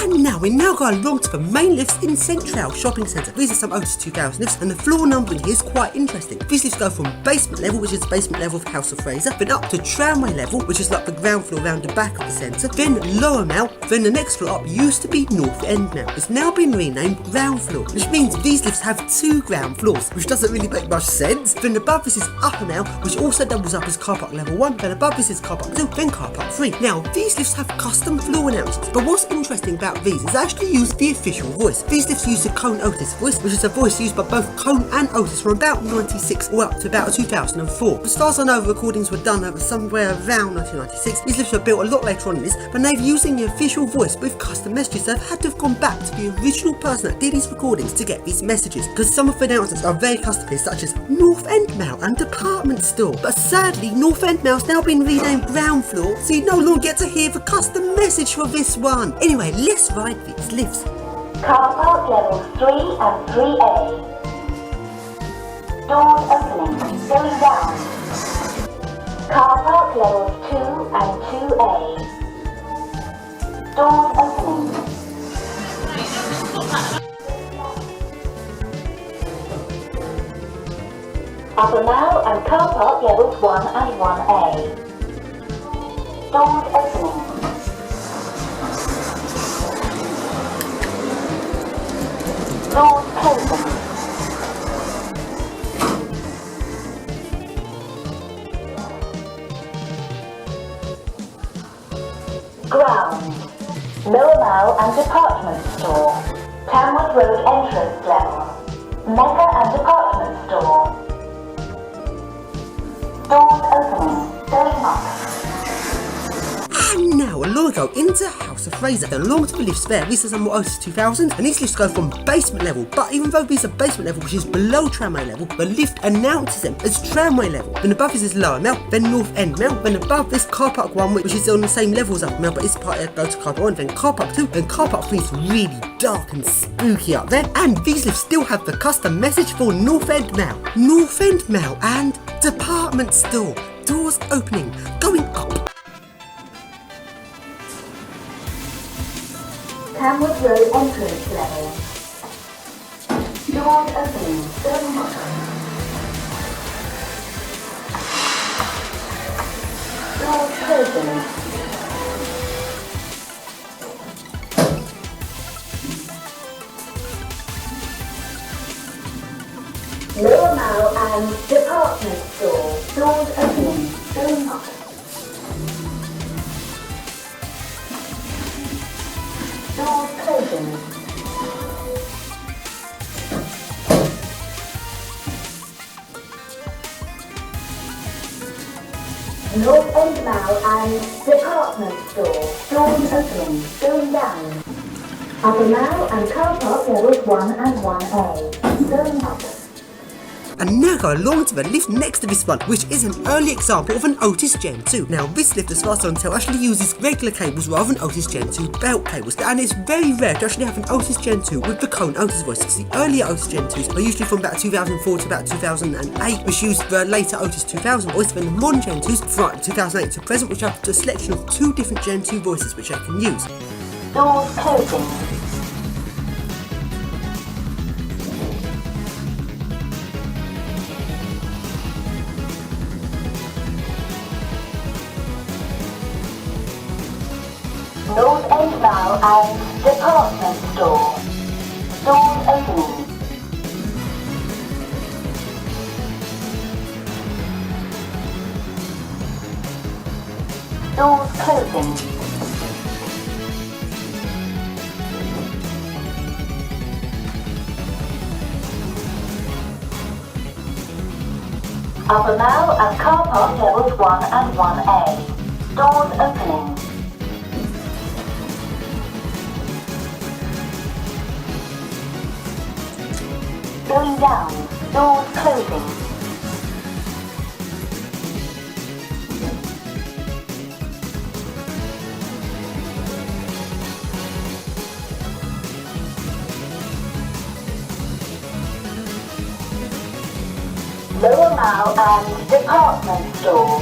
And now we now go along to the main lifts in Central Shopping Centre. These are some Otis 2000 lifts, and the floor numbering here is quite interesting. These lifts go from basement level, which is the basement level of House of Fraser, then up to tramway level, which is like the ground floor around the back of the centre, then lower Mall, then the next floor up used to be North End Mall. It's now been renamed ground floor, which means these lifts have 2 ground floors, which doesn't really make much sense. Then above this is upper Mall, which also doubles up as car park level 1, then above this is car park 2, then car park 3. Now, these lifts have custom floor announcements, but what's interesting about these is they actually use the official voice. These lifts use the Cone Otis voice, which is a voice used by both Cone and Otis from about 96 or up to about 2004. As far as I know, the recordings were done over somewhere around 1996. These lifts were built a lot later on in this, but they're using the official voice with custom messages. They've had to have gone back to the original person that did these recordings to get these messages, because some of the announcements are very customized, such as North End Mall and department store. But sadly, North End Mall's now been renamed ground floor, so you no longer get to hear the custom message for this one. Anyway, let's ride these lifts. Car park levels 3 and 3A. Doors opening, going down. Car park levels 2 and 2A. Doors opening. Upper Mall and car park levels 1 and 1A. Doors opening. Doors closing. Ground. Lower Mall and department store. Tamworth Road entrance level. Mecca and department store. Doors opening. Going up. And now along we go into House of Fraser, then along to the lifts there. These are some more Otis 2000s, and these lifts go from basement level, but even though these are basement level, which is below tramway level, the lift announces them as tramway level. Then above this is lower Mall, then North End Mall, then above this car park 1, which is on the same level as upper Mall, but this part here goes to car park 1, then car park 2, then car park 3 is really dark and spooky up there. And these lifts still have the custom message for North End Mall. North End Mall and department store. Doors opening, going up. Tamworth Road entrance level. Doors opening, going up. Doors closing. Lower Mall and department store. Doors opening, going up. Doors closing. North End Mall and department store. Doors opening, going down. Upper Mall and car park levels 1 and 1A. Going up. And now go along to the lift next to this one, which is an early example of an Otis Gen 2. Now this lift, as far as I can tell, actually uses regular cables rather than Otis Gen 2 belt cables, and it's very rare to actually have an Otis Gen 2 with the Cone Otis voice, because the earlier Otis Gen 2s are usually from about 2004 to about 2008, which used the later Otis 2000 voice, then the modern Gen 2s from 2008 to present, which have a selection of 2 different Gen 2 voices which I can use. Doors closing. North End Mall and department store. Doors opening. Doors closing. Upper Mall and car park levels 1 and 1A. Doors opening. Going down. Doors closing. Lower Mall and department store.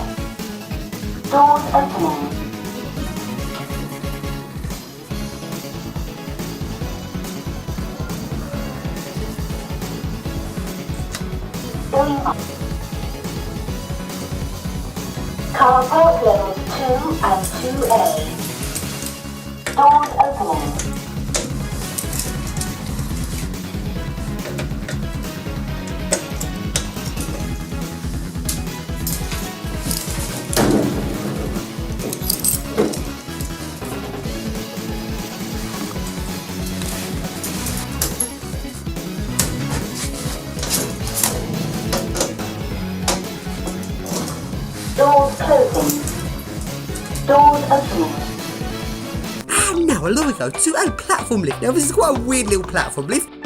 Doors opening. Going up. Car park levels 2 and 2A. Doors opening. Doors closing. Doors opening. And now along we go to a platform lift. Now this is quite a weird little platform lift.